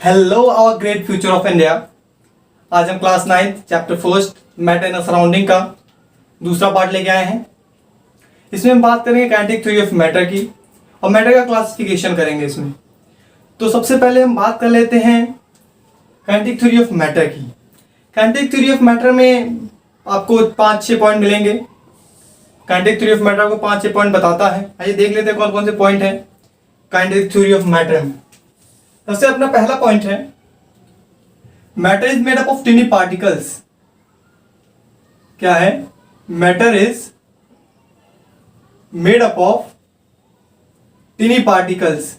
Hello our great future of India. आज हम class 9 chapter first matter in surrounding का दूसरा पार्ट लेके आए हैं। इसमें हम बात करेंगे काइनेटिक थ्योरी ऑफ मैटर की और मैटर का क्लासिफिकेशन करेंगे इसमें। तो सबसे पहले हम बात कर लेते हैं काइनेटिक थ्योरी ऑफ मैटर की। काइनेटिक थ्योरी ऑफ मैटर में आपको 5-6 पॉइंट मिलेंगे। काइनेटिक थ्योरी ऑफ मैटर को 5-6 पॉइंट बताता है। आइए देख लेते हैं कौन कौन से पॉइंट है काइनेटिक थ्योरी ऑफ मैटर में। सबसे अपना पहला पॉइंट है matter is made up of tiny particles. क्या है? Matter is made up of tiny particles.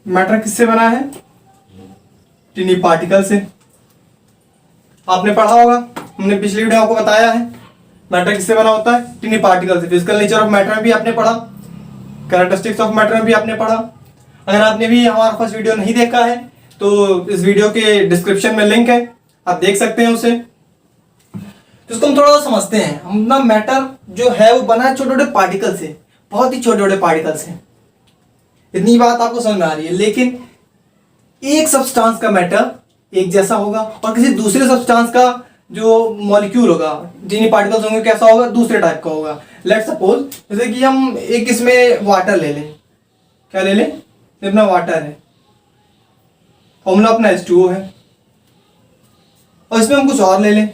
Matter किससे बना है? टिनी पार्टिकल से। आपने पढ़ा होगा, हमने पिछली वीडियो आपको बताया है मैटर किससे बना होता है? टिनी पार्टिकल से। फिजिकल नेचर ऑफ मैटर में भी आपने पढ़ा, कैरेक्टरिस्टिक्स ऑफ मैटर में भी आपने पढ़ा। अगर आपने भी हमारा फर्स्ट वीडियो नहीं देखा है तो इस वीडियो के डिस्क्रिप्शन में लिंक है, आप देख सकते हैं उसे। तो इसको हम थोड़ा सा समझते हैं। हम ना मैटर जो है वो बना है छोटे छोटे पार्टिकल से, बहुत ही छोटे छोटे पार्टिकल से। इतनी बात आपको समझ में आ रही है। लेकिन एक सब्सटेंस का मैटर एक जैसा होगा और किसी दूसरे सब्सटेंस का जो मॉलिक्यूल होगा, जिन्हीं पार्टिकल्स होंगे, कैसा होगा? दूसरे टाइप का होगा। लेट्स सपोज जैसे कि हम एक इसमें वाटर ले लें। क्या ले लें? अपना वाटर है, फॉर्मूला अपना H2O है। और इसमें हम कुछ और ले लें,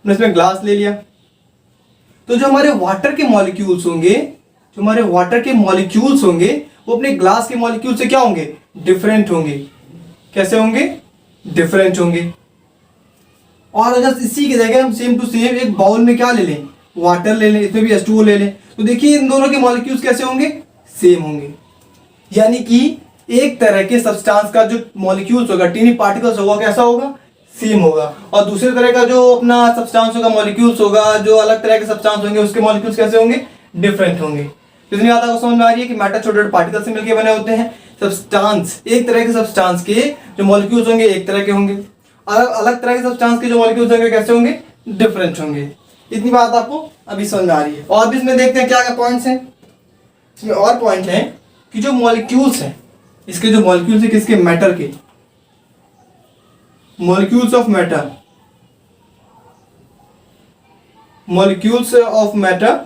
इसमें ग्लास ले लिया। तो जो हमारे वाटर के मॉलिक्यूल्स होंगे, वो अपने ग्लास के मॉलिक्यूल से क्या होंगे? डिफरेंट होंगे। कैसे होंगे? डिफरेंट होंगे। और अगर इसी की जगह हम सेम टू सेम एक बाउल में क्या ले लें? वाटर ले लें, इसमें भी H2O ले लें, तो देखिए इन दोनों के मॉलिक्यूल्स कैसे होंगे? सेम होंगे। यानी कि एक तरह के सब्सटेंस का जो मॉलिक्यूल्स होगा, टिनी पार्टिकल्स होगा, कैसा होगा? सेम होगा। और दूसरे तरह का जो अपना सब्सटेंस होगा, मॉलिक्यूल्स होगा, जो अलग तरह के सब्सटेंस होंगे, उसके मॉलिक्यूल्स कैसे होंगे? डिफरेंट होंगे। इतनी बात आपको समझ में आ रही है कि मैटर छोटे छोटे पार्टिकल से मिलकर बने होते हैं। सब्सटेंस, एक तरह के सब्सटेंस के जो मॉलिक्यूल्स होंगे एक तरह के होंगे, अलग अलग तरह के सब्सटेंस के जो मॉलिक्यूल्स होंगे कैसे होंगे? डिफरेंट होंगे। इतनी बात आपको अभी समझ में आ रही है। और भी इसमें देखते हैं क्या क्या पॉइंट्स हैं। इसमें और पॉइंट है कि जो मॉलिक्यूल्स हैं, इसके जो मॉलिक्यूल्स है किसके? मैटर के। Molecules of matter, molecules of matter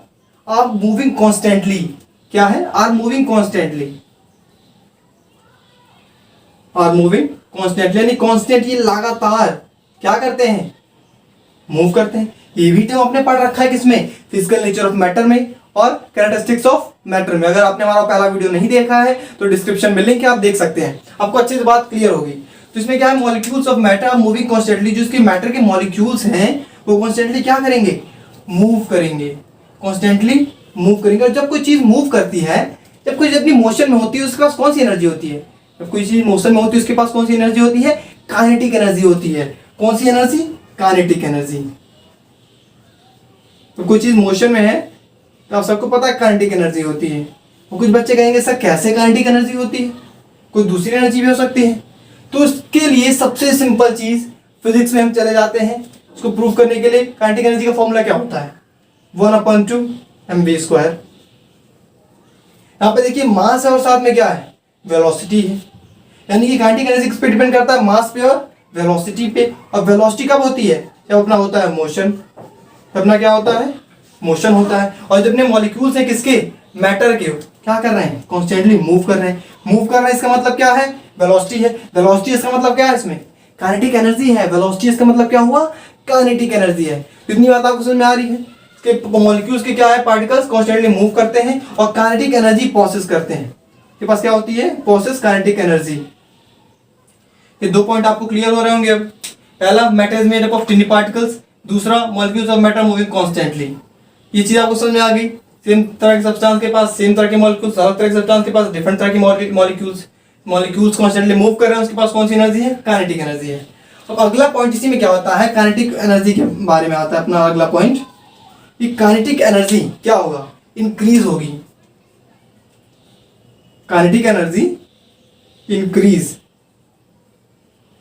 are moving constantly. क्या है? Are moving constantly. Are moving constantly यानी कॉन्स्टेंटली, लगातार क्या करते हैं? मूव करते हैं। ये भी टर्म आपने पढ़ रखा है किसमें? फिजिकल नेचर ऑफ मैटर में और कैरेक्टरिस्टिक्स ऑफ मैटर में। अगर आपने हमारा पहला वीडियो नहीं देखा है तो डिस्क्रिप्शन में लिंक है, आप देख सकते हैं, आपको अच्छे से बात क्लियर होगी। तो इसमें क्या है? Molecules of matter moving constantly. जो इसके मैटर के मॉलिक्यूल्स हैं वो कॉन्स्टेंटली क्या करेंगे? मूव करेंगे। कॉन्स्टेंटली मूव करेंगे। और जब कोई चीज मूव करती है, जब कोई अपनी मोशन में होती है, उसके पास कौन सी एनर्जी होती है? जब कोई चीज मोशन में होती है उसके पास कौन सी एनर्जी होती है? काइनेटिक एनर्जी होती है। कौन सी एनर्जी? Kinetic energy. तो कोई चीज मोशन में है तो आप सबको पता है काइनेटिक एनर्जी होती है। और कुछ बच्चे कहेंगे सर कैसे काइनेटिक एनर्जी होती है? कोई दूसरी एनर्जी भी हो सकती है। तो इसके लिए सबसे सिंपल चीज फिजिक्स में हम चले जाते हैं उसको प्रूव करने के लिए। काइनेटिक एनर्जी का फॉर्मूला क्या होता है? 1/2 mv²। यहाँ पे देखिए मास है और साथ में क्या है? वेलोसिटी है। यानी कि काइनेटिक एनर्जी किस पे डिपेंड करता है? मास पे और वेलोसिटी पे। और वेलोसिटी कब होती है? जब अपना होता है मोशन। अपना क्या होता है? मोशन होता है। और जब अपने मॉलिक्यूल्स हैं किसके? मैटर के, क्या कर रहे हैं? कॉन्स्टेंटली मूव कर रहे हैं। मूव कर रहे हैं इसका मतलब क्या है? वेलोसिटी है। वेलोसिटी इसका मतलब क्या है? इसमें काइनेटिक एनर्जी है। वेलोसिटी इसका मतलब क्या हुआ? काइनेटिक एनर्जी है। इतनी बात आपको समझ में आ रही है? इसके मॉलिक्यूल्स के क्या है? पार्टिकल्स कॉन्स्टेंटली मूव करते हैं और काइनेटिक एनर्जी प्रोसेस करते हैं। के पास क्या होती है? Process kinetic energy. ये 2 पॉइंट आपको क्लियर हो रहे होंगे अब। पहला, matter is made up of tiny particles. दूसरा, molecules of matter moving constantly. ये चीज आपको समझ में आ गई। सेम तरह के सब्सटेंस के पास सेम तरह के मॉलिक्यूल्स, अलग तरह के सब्सटेंस के पास डिफरेंट तरह की मॉलिक्यूल्स कॉन्स्टेंटली मूव कर रहे हैं, उसके पास कौन सी एनर्जी है? काइनेटिक एनर्जी है। अब अगला पॉइंट इसी में क्या होता है? काइनेटिक एनर्जी के बारे में आता है अपना अगला पॉइंट। कि काइनेटिक एनर्जी क्या होगा? इंक्रीज होगी। Kinetic energy increase.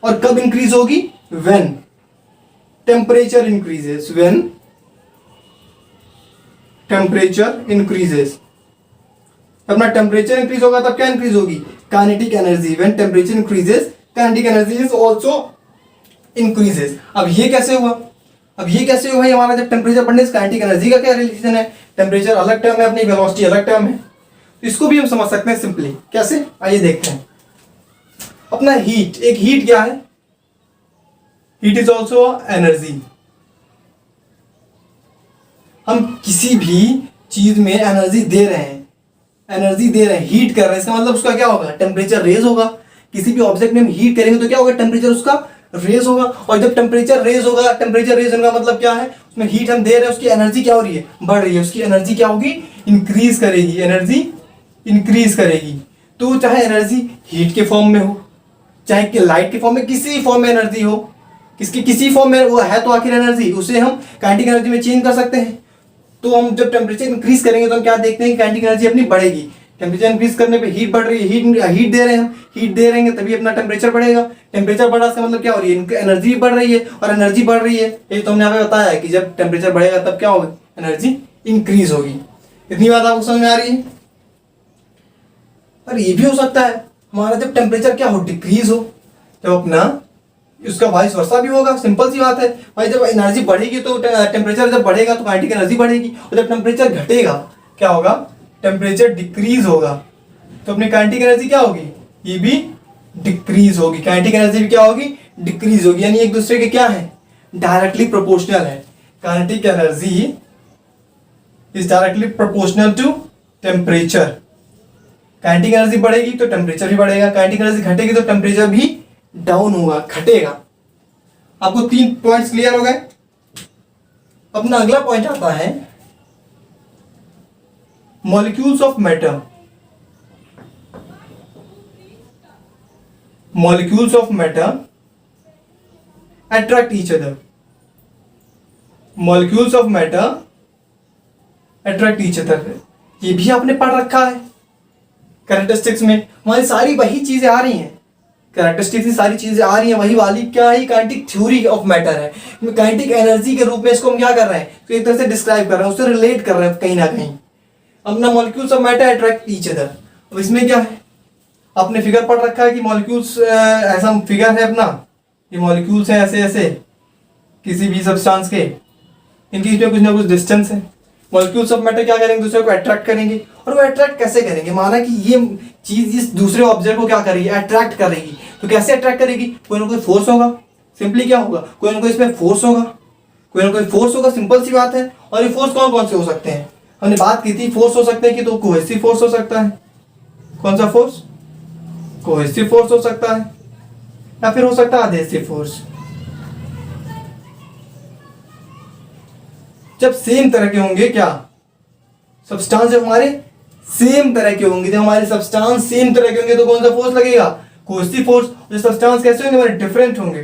और कब इंक्रीज होगी? When temperature increases. When temperature increases. अपना टेम्परेचर इंक्रीज होगा तब क्या इंक्रीज होगी, kinetic energy. When temperature increases kinetic energy is also increases. अब ये कैसे हुआ, अब ये कैसे हुआ भाई, हमारा जब टेम्परेचर बढ़ने से काइनेटिक एनर्जी का क्या रिलेशन है, टेम्परेचर अलग टर्म है, अपनी वेलोसिटी अलग टर्म है, तो इसको भी हम समझ सकते हैं सिंपली। कैसे, आइए देखते हैं। अपना हीट, एक हीट क्या है, हीट इज ऑल्सो एनर्जी। हम किसी भी चीज में एनर्जी दे रहे हैं, एनर्जी दे रहे हैं, हीट कर रहे हैं, इसका मतलब उसका क्या होगा, टेम्परेचर रेज होगा। किसी भी ऑब्जेक्ट में हम हीट करेंगे तो क्या होगा, टेम्परेचर उसका रेज होगा। और जब टेम्परेचर रेज होगा, टेम्परेचर रेज होने का मतलब क्या है, उसमें हीट हम दे रहे हैं, उसकी एनर्जी क्या हो रही है, बढ़ रही है, उसकी एनर्जी क्या होगी, इंक्रीज करेगी, एनर्जी इंक्रीज करेगी। तो चाहे एनर्जी हीट के फॉर्म में हो, चाहे कि लाइट के फॉर्म में, किसी फॉर्म में एनर्जी हो, किसकी किसी फॉर्म में वो है तो आखिर एनर्जी, उसे हम काइनेटिक एनर्जी में चेंज कर सकते हैं। तो हम जब टेम्परेचर इंक्रीज करेंगे तो हम क्या देखते हैं, काइनेटिक एनर्जी अपनी बढ़ेगी। टेम्परेचर इंक्रीज करने पे हीट बढ़ रही है, हीट दे रहे हैं हम, हीट दे रहेंगे तभी अपना टेम्परेचर बढ़ेगा। टेम्परेचर बढ़ा इसका मतलब क्या हो रही है, एनर्जी बढ़ रही है, और एनर्जी बढ़ रही है, ये तो हमने यहाँ पे बताया है कि जब टेम्परेचर बढ़ेगा तब क्या होगा, एनर्जी इंक्रीज होगी। इतनी बात आपको समझ में आ रही है। पर ये भी हो सकता है हमारा जब टेम्परेचर क्या हो, डिक्रीज हो, जब अपना उसका वाइस वर्सा भी होगा। सिंपल सी बात है भाई, जब एनर्जी बढ़ेगी तो टेम्परेचर जब बढ़ेगा तो काइनेटिक एनर्जी बढ़ेगी, और जब टेम्परेचर घटेगा क्या होगा, टेम्परेचर डिक्रीज होगा, तो अपनी काइनेटिक एनर्जी क्या होगी, ये भी डिक्रीज होगी। काइनेटिक एनर्जी भी क्या होगी, डिक्रीज होगी। यानी एक दूसरे के क्या है, डायरेक्टली प्रोपोर्शनल है। Kinetic energy is directly proportional to temperature. Kinetic energy बढ़ेगी तो टेम्परेचर भी बढ़ेगा, काइनेटिक एनर्जी घटेगी तो टेम्परेचर भी डाउन होगा, घटेगा। आपको 3 पॉइंट्स क्लियर हो गए। अपना अगला पॉइंट आता है molecules of matter. Molecules of matter attract each other. Molecules of matter attract each other, ये भी आपने पढ़ रखा है कैरेक्टरिस्टिक्स में। हमारी सारी वही चीजें आ रही हैं, कैरेक्टरिस्टिक्स की सारी चीजें आ रही हैं, वही वाली क्या है, काइनेटिक थ्योरी ऑफ मैटर है। काइनेटिक एनर्जी के रूप में इसको हम क्या कर रहे हैं, तो एक तरह से डिस्क्राइब कर रहे हैं, उससे रिलेट कर रहे हैं कहीं ना कहीं। अपना molecules of matter attract each other. अब इसमें क्या है, आपने फिगर पढ़ रखा है कि मॉलिक्यूल्स ऐसा फिगर है अपना, ये मॉलिक्यूल्स हैं ऐसे ऐसे किसी भी सब्सटेंस के, इनके बीच में कुछ ना कुछ डिस्टेंस है। मॉलिक्यूल्स ऑफ मैटर क्या करेंगे, दूसरे को अट्रैक्ट करेंगे। और वो अट्रैक्ट कैसे करेंगे, माना कि ये चीज इस दूसरे ऑब्जेक्ट को क्या करेगी, अट्रैक्ट करेगी। तो कैसे अट्रैक्ट करेगी, कोई ना कोई फोर्स होगा। सिंपली क्या होगा, कोई ना कोई इसमें फोर्स होगा, कोई ना कोई फोर्स होगा, सिंपल सी बात है। और ये फोर्स कौन कौन से हो सकते हैं, हमने बात की थी, फोर्स हो सकते हैं कि तो कोहेसिव फोर्स हो सकता है। कौन सा फोर्स, कोहेसिव फोर्स हो सकता है, या फिर हो सकता है अधेसिव फोर्स। जब सेम तरह के होंगे क्या, सब्सटेंस जब हमारे सेम तरह के होंगे, जब हमारे सब्सटेंस सेम तरह के होंगे तो कौन सा फोर्स लगेगा, कोहेसिव फोर्स। जो सब्सटेंस कैसे होंगे, हमारे डिफरेंट होंगे।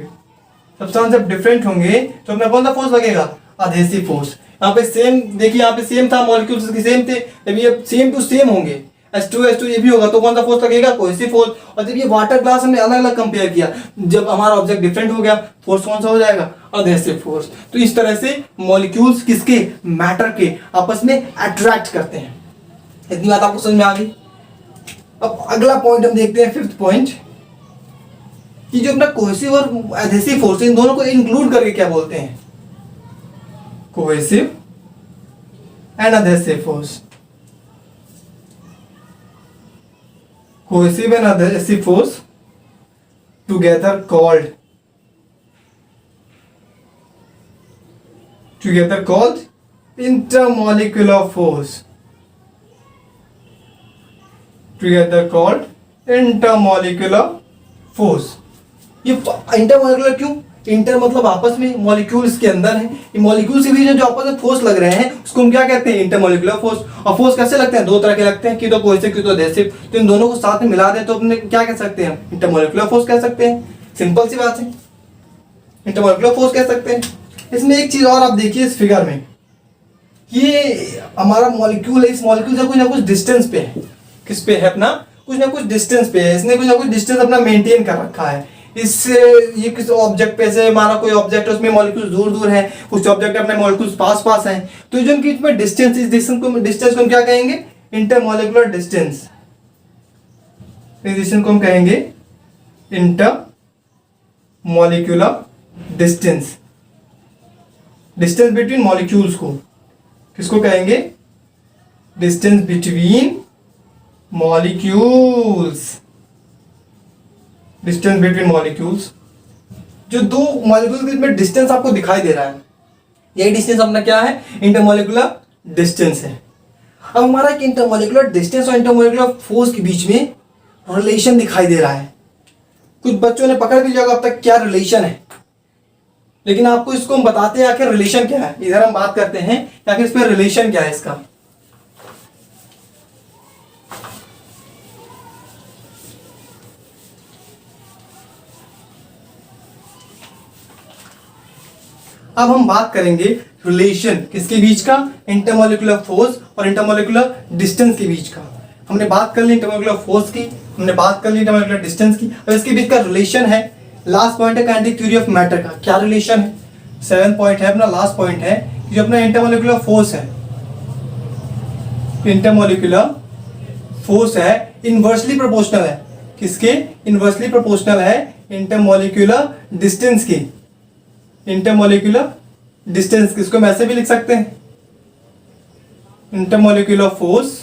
सब्सटेंस जब डिफरेंट होंगे तो अपना कौन सा फोर्स लगेगा, अधेसिव फोर्स। यहाँ पे सेम देखिए, यहाँ पे सेम था, मॉलिक्यूल्स की सेम थे, जब ये सेम टू सेम होंगे, H2 ये भी होगा, तो कौन सा फोर्स लगेगा, कोहेसिव फोर्स। और जब ये वाटर ग्लास हमने अलग अलग कंपेयर किया, जब हमारा ऑब्जेक्ट डिफरेंट हो गया, फोर्स कौन सा हो जाएगा, अधेसिव फोर्स। तो इस तरह से मॉलिक्यूल्स किसके, मैटर के आपस में अट्रैक्ट करते हैं। इतनी बात आपको समझ में आ गई। अब अगला पॉइंट हम देखते हैं, 5th पॉइंट, कि जो अपना कोहेसिव और एडहेसिव फोर्स, इन दोनों को इंक्लूड करके क्या बोलते हैं, cohesive and adhesive force. Cohesive and adhesive force together called intermolecular force, together called intermolecular force। ये इंटरमोलिकुलर क्यों, इंटर मतलब आपस में, मॉलिक्यूल्स के अंदर है, ये मॉलिक्यूल्स के बीच में जो आपस में फोर्स लग रहे हैं उसको हम क्या कहते हैं, इंटरमोलिकुलर फोर्स। और फोर्स कैसे लगते हैं, 2 तरह के लगते हैं, कि तो कोहेसिव कि तो एडहेसिव। तो इन दोनों को साथ में मिला दें तो अपने क्या कह सकते हैं, इंटरमोलिकुलर फोर्स कह सकते हैं। सिंपल सी बात है, इंटरमोलिकुलर फोर्स कह सकते हैं। इसमें एक चीज और आप देखिए इस फिगर में, ये हमारा मॉलिक्यूल है, इस मॉलिक्यूल से कुछ ना कुछ डिस्टेंस पे है। किस पे है, अपना कुछ ना कुछ डिस्टेंस पे है, इसने कुछ ना कुछ डिस्टेंस अपना मेंटेन कर रखा है। इससे ये किस ऑब्जेक्ट पे से, हमारा कोई ऑब्जेक्ट है उसमें मॉलिक्यूल्स दूर दूर है, कुछ ऑब्जेक्ट अपने मॉलिक्यूल्स पास पास हैं, तो जो इनके बीच में डिस्टेंस, इस डिस्टेंस को हम क्या कहेंगे, इंटरमोलिकुलर डिस्टेंस, इस डिस्टेंस को हम कहेंगे intermolecular distance, distance between molecules को किसको कहेंगे, distance between molecules, distance between molecules, जो दो मॉलिक्यूल्स के बीच में डिस्टेंस आपको दिखाई दे रहा है, यही डिस्टेंस अपना क्या है, इंटरमोलिकुलर डिस्टेंस है। अब हमारा इंटरमोलिकुलर डिस्टेंस और इंटरमोलिकुलर फोर्स के बीच में रिलेशन दिखाई दे रहा है। कुछ बच्चों ने पकड़ भी लिया अब तक क्या रिलेशन है, लेकिन आपको इसको हम बताते हैं आखिर रिलेशन क्या है। इधर हम बात करते हैं आखिर इस पर रिलेशन क्या है इसका। अब हम बात करेंगे रिलेशन किसके बीच का, इंटरमोलिकुलर फोर्स और इंटरमोलिकुलर डिस्टेंस के बीच का। हमने बात कर ली इंटरमोलिकुलर फोर्स की, हमने बात कर ली इंटरमोलिकुलर डिस्टेंस की, अब इसके बीच का रिलेशन है। लास्ट पॉइंट है काइनेटिक थ्योरी ऑफ मैटर का, क्या रिलेशन है, 7 पॉइंट है अपना, लास्ट पॉइंट है जो अपना इंटरमोलिकुलर फोर्स है, इंटरमोलिकुलर फोर्स है इनवर्सली प्रोपोर्शनल है, किसके, इनवर्सली प्रोपोर्शनल है इंटरमोलिकुलर डिस्टेंस की, इंटरमोलिकुलर डिस्टेंस, किसको हम ऐसे भी लिख सकते हैं, intermolecular force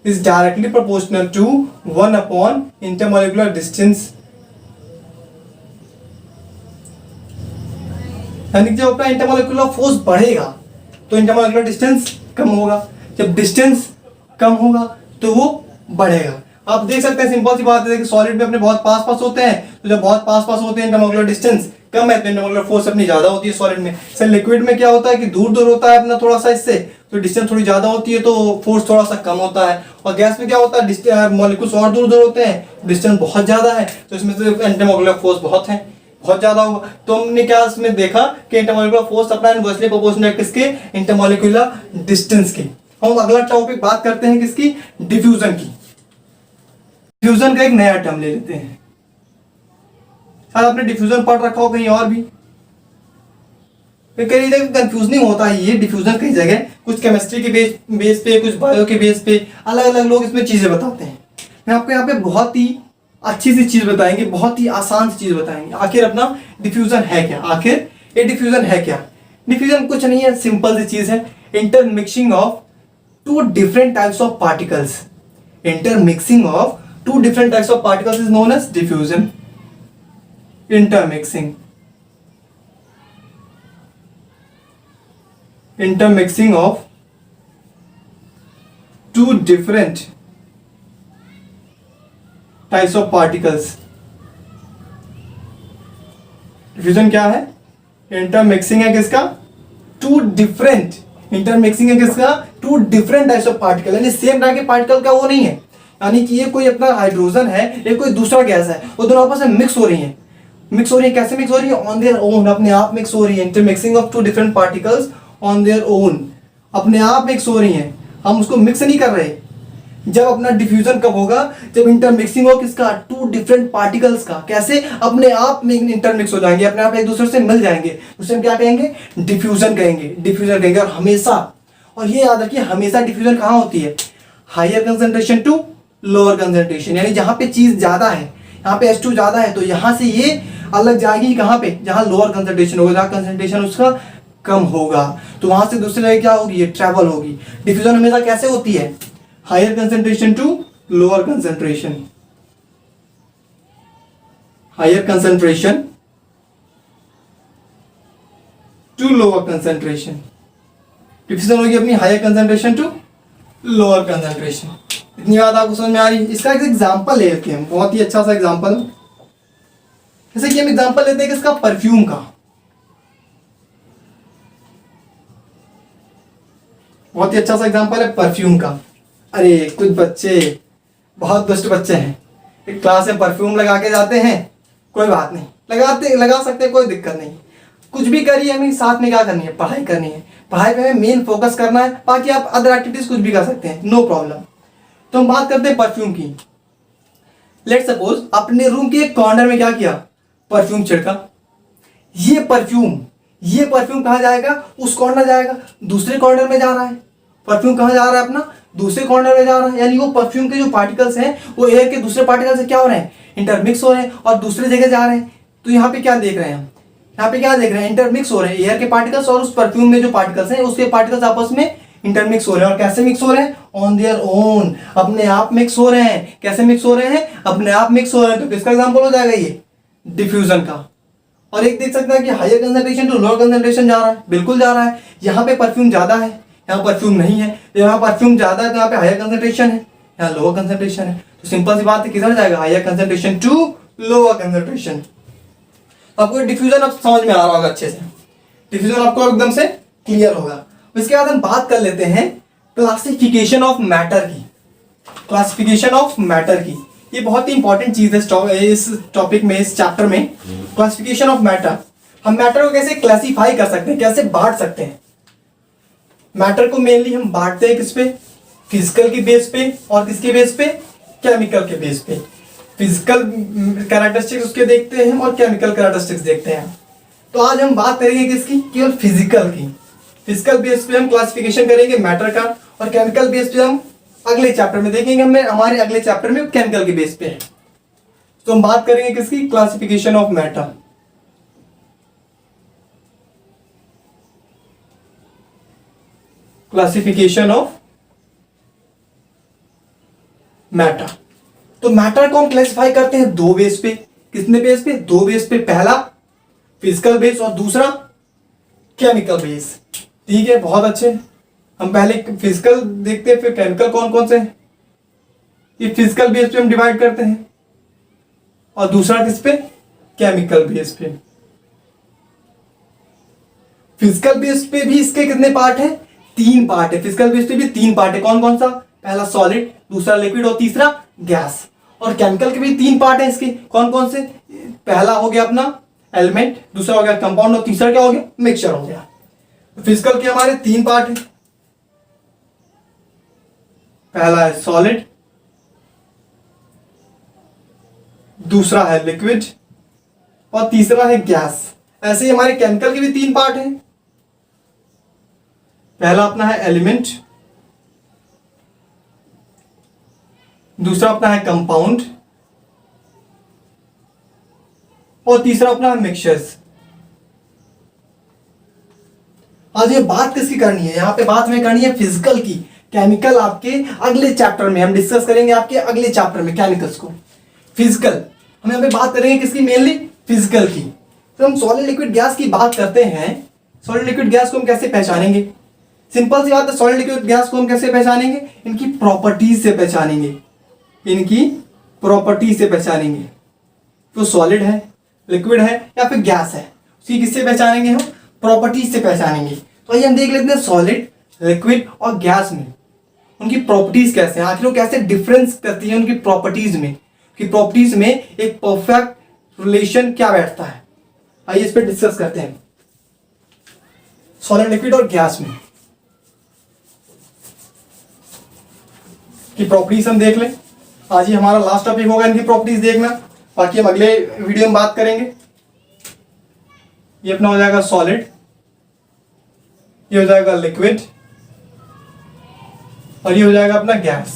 is directly proportional to 1 upon intermolecular distance। यानी जब अपना इंटरमोलिकुलर फोर्स बढ़ेगा तो इंटरमोलिकुलर डिस्टेंस कम होगा, जब डिस्टेंस कम होगा तो वो बढ़ेगा। आप देख सकते हैं सिंपल सी बात है कि सॉलिड में अपने बहुत पास पास होते हैं, तो जब बहुत पास पास होते हैं इंटरमोलिकुलर डिस्टेंस कम है तो इंटरमोलिकुलर फोर्स अपनी ज्यादा होती है सॉलिड में। सर लिक्विड में क्या होता है कि दूर दूर होता है अपना थोड़ा सा इससे, तो डिस्टेंस थोड़ी ज्यादा होती है तो फोर्स थोड़ा सा कम होता है। और गैस में क्या होता है, मॉलिक्यूल्स और दूर दूर होते हैं, डिस्टेंस बहुत ज्यादा है, तो इसमें से इंटरमोलिकुलर फोर्स बहुत है, बहुत ज्यादा होगा। तो हमने क्या इसमें देखा कि इंटरमोलिकुलर फोर्स अपना इनवर्सली प्रोपोर्शनल है किसके, इंटरमोलिकुलर डिस्टेंस की। हम अगला टॉपिक बात करते हैं किसकी, डिफ्यूजन की। डिफ्यूजन का एक नया टर्म ले लेते हैं। शायद आपने डिफ्यूजन पढ़ रखा हो कहीं और भी, कई जगह कंफ्यूज नहीं होता है ये डिफ्यूजन, कई जगह कुछ केमिस्ट्री के बेस पे, कुछ बायो के बेस पे अलग अलग लोग इसमें चीजें बताते हैं। मैं आपको यहाँ पे बहुत ही अच्छी सी चीज बताएंगे, बहुत ही आसान सी चीज बताएंगे आखिर अपना डिफ्यूजन है क्या, आखिर ये डिफ्यूजन है क्या। डिफ्यूजन कुछ नहीं है, सिंपल सी चीज है, intermixing of two different types of particles, intermixing of two different types of particles is known as diffusion. intermixing of two different types of particles। Diffusion क्या है, इंटरमिक्सिंग है किसका, टू डिफरेंट, इंटरमिक्सिंग है किसका, two different types of particle, यानी same type के particle का वो नहीं है, यानी कि ये कोई अपना हाइड्रोजन है, ये कोई दूसरा गैस है, वो दोनों आपस में मिक्स हो रही हैं। मिक्स हो रही है, कैसे मिक्स हो रही है, ऑन देयर ओन, अपने आप मिक्स हो रही है। Intermixing of two different particles on their own, अपने आप मिक्स हो रही हैं, हम उसको मिक्स नहीं कर रहे। जब अपना डिफ्यूजन कब होगा, जब इंटरमिक्सिंग हो किसका, टू डिफरेंट पार्टिकल्स का, कैसे, अपने आप में इंटरमिक्स हो जाएंगे, अपने आप एक दूसरे से मिल जाएंगे, उसे क्या कहेंगे, डिफ्यूजन कहेंगे, डिफ्यूजन कहेंगे। और हमेशा, और ये याद रखिए, हमेशा डिफ्यूजन कहाँ होती है, higher concentration to lower concentration, यानी जहां पे चीज ज्यादा है, यहाँ पे H2 ज्यादा है तो यहां से ये अलग जाएगी कहां पे, जहां लोअर कंसंट्रेशन होगा, जहां कंसंट्रेशन उसका कम होगा, तो वहां से दूसरे जगह क्या होगी, ये ट्रैवल होगी। डिफ्यूजन हमेशा कैसे होती है, higher concentration to lower concentration, higher concentration to lower concentration. Diffusion होगी अपनी higher concentration to lower concentration. इतनी बात आपको समझ में आ रही है। इसका एक एग्जांपल ले लेते हैं, बहुत ही अच्छा सा एग्जांपल, जैसे कि हम एग्जांपल लेते हैं किसका, परफ्यूम का। बहुत ही अच्छा सा एग्जांपल है परफ्यूम का। अरे कुछ बच्चे बहुत दुष्ट बच्चे हैं, एक क्लास में परफ्यूम लगा के जाते हैं, कोई बात नहीं, लगा सकते हैं, कोई दिक्कत नहीं, कुछ भी करिए, हमें साथ में क्या करनी है, पढ़ाई करनी है, पढ़ाई पे हमें मेन फोकस करना है, बाकी आप अदर एक्टिविटीज कुछ भी कर सकते हैं, नो प्रॉब्लम। तो हम बात करते हैं परफ्यूम की। लेट सपोज अपने रूम के एक कॉर्नर में क्या किया, परफ्यूम छिड़का। ये परफ्यूम कहाँ जाएगा, उस कॉर्नर जाएगा, दूसरे कॉर्नर में जा रहा है, परफ्यूम कहाँ जा रहा है अपना, दूसरे कॉर्नर में जा रहा है, यानी वो परफ्यूम के जो पार्टिकल्स हैं वो एयर के दूसरे पार्टिकल से क्या हो रहे हैं, इंटरमिक्स हो रहे हैं और दूसरे जगह जा रहे हैं। तो यहाँ पे क्या देख रहे हैं हम, यहाँ पे क्या देख रहे हैं, इंटरमिक्स हो रहे हैं एयर के पार्टिकल्स और उस परफ्यूम में जो पार्टिकल्स हैं उसके पार्टिकल्स आपस में इंटरमिक्स हो रहे हैं। और कैसे मिक्स हो रहे हैं, ऑन देयर ओन, अपने आप मिक्स हो रहे हैं। कैसे मिक्स हो रहे हैं, अपने आप मिक्स हो रहे हैं। तो किसका एग्जांपल हो जाएगा ये, डिफ्यूजन का। और एक देख सकते हैं कि higher concentration to lower concentration जा रहा है, बिल्कुल जा रहा है। यहाँ पे परफ्यूम ज्यादा है, यहाँ परफ्यूम नहीं है। तो यहाँ परफ्यूम ज्यादा है तो यहाँ पे हायर कंसंट्रेशन है, यहाँ लोअर कंसंट्रेशन है। तो सिंपल सी बात है, किधर जाएगा, higher concentration to lower concentration. आपको डिफ्यूजन अब समझ में आ रहा होगा अच्छे से, डिफ्यूजन आपको एकदम से क्लियर होगा। इसके बाद हम बात कर लेते हैं क्लासिफिकेशन ऑफ मैटर की। क्लासिफिकेशन ऑफ मैटर की ये बहुत ही इंपॉर्टेंट चीज है इस टॉपिक में, इस चैप्टर में। क्लासिफिकेशन ऑफ मैटर, हम मैटर को कैसे क्लासिफाई कर सकते हैं, कैसे बांट सकते हैं। मैटर को मेनली हम बांटते हैं किस पे, फिजिकल के बेस पे और किसके बेस पे, केमिकल के बेस पे। फिजिकल कैरेक्टरिस्टिक्स उसके देखते हैं और केमिकल कैरेक्टरिस्टिक्स देखते हैं। तो आज हम बात करेंगे किसकी, केवल फिजिकल की। फिजिकल बेस पे हम क्लासिफिकेशन करेंगे मैटर का, और केमिकल बेस पे हम अगले चैप्टर में देखेंगे, हमारे अगले चैप्टर में केमिकल के बेस पे है। तो हम बात करेंगे किसकी, classification of matter. Classification of matter. तो मैटर को हम क्लासिफाई करते हैं दो बेस पे। कितने बेस पे, दो बेस पे। पहला फिजिकल बेस और दूसरा केमिकल बेस। ठीक है, बहुत अच्छे। हम पहले फिजिकल देखते हैं, फिर केमिकल कौन कौन से हैं। ये फिजिकल बेस पे हम डिवाइड करते हैं और दूसरा किस पे, केमिकल बेस पे। फिजिकल बेस पे भी इसके कितने पार्ट हैं, तीन पार्ट है। फिजिकल बेस पे भी तीन पार्ट है। कौन कौन सा, पहला सॉलिड, दूसरा लिक्विड और तीसरा गैस। और केमिकल के भी तीन पार्ट है इसके। कौन कौन से, पहला हो गया अपना एलिमेंट, दूसरा हो गया कंपाउंड और तीसरा क्या हो गया, मिक्सचर हो गया। फिजिकल के हमारे तीन पार्ट है, पहला है सॉलिड, दूसरा है लिक्विड और तीसरा है गैस। ऐसे ही हमारे केमिकल के भी तीन पार्ट हैं। पहला अपना है एलिमेंट, दूसरा अपना है कंपाउंड और तीसरा अपना है मिक्सचर्स। आज ये बात किसकी करनी है, यहां पे बात हमें करनी है फिजिकल की। केमिकल आपके अगले चैप्टर में हम डिस्कस करेंगे, आपके अगले चैप्टर में केमिकल्स को। फिजिकल हम यहाँ पे बात करेंगे किसकी, मेनली फिजिकल की। तो हम सॉलिड लिक्विड गैस की बात करते हैं। सॉलिड लिक्विड गैस को हम कैसे पहचानेंगे, सिंपल सी बात है। सॉलिड लिक्विड गैस को हम कैसे पहचानेंगे, इनकी प्रॉपर्टीज से पहचानेंगे, इनकी प्रॉपर्टीज से पहचानेंगे। तो सॉलिड है, लिक्विड है या फिर गैस है, उसकी किससे पहचानेंगे, हम प्रॉपर्टीज से पहचानेंगे। तो आइए हम देख लेते हैं सॉलिड, लिक्विड और गैस में उनकी प्रॉपर्टीज कैसे हैं, आखिर वो कैसे डिफरेंस करती है उनकी प्रॉपर्टीज में, कि प्रॉपर्टीज में एक परफेक्ट रिलेशन क्या बैठता है। आइए इस पर डिस्कस करते हैं सॉलिड, लिक्विड और गैस में की प्रॉपर्टीज हम देख लें। आज ही हमारा लास्ट टॉपिक होगा इनकी प्रॉपर्टीज देखना, बाकी हम अगले वीडियो में बात करेंगे। ये अपना हो जाएगा सॉलिड, ये हो जाएगा लिक्विड और ये हो जाएगा अपना गैस।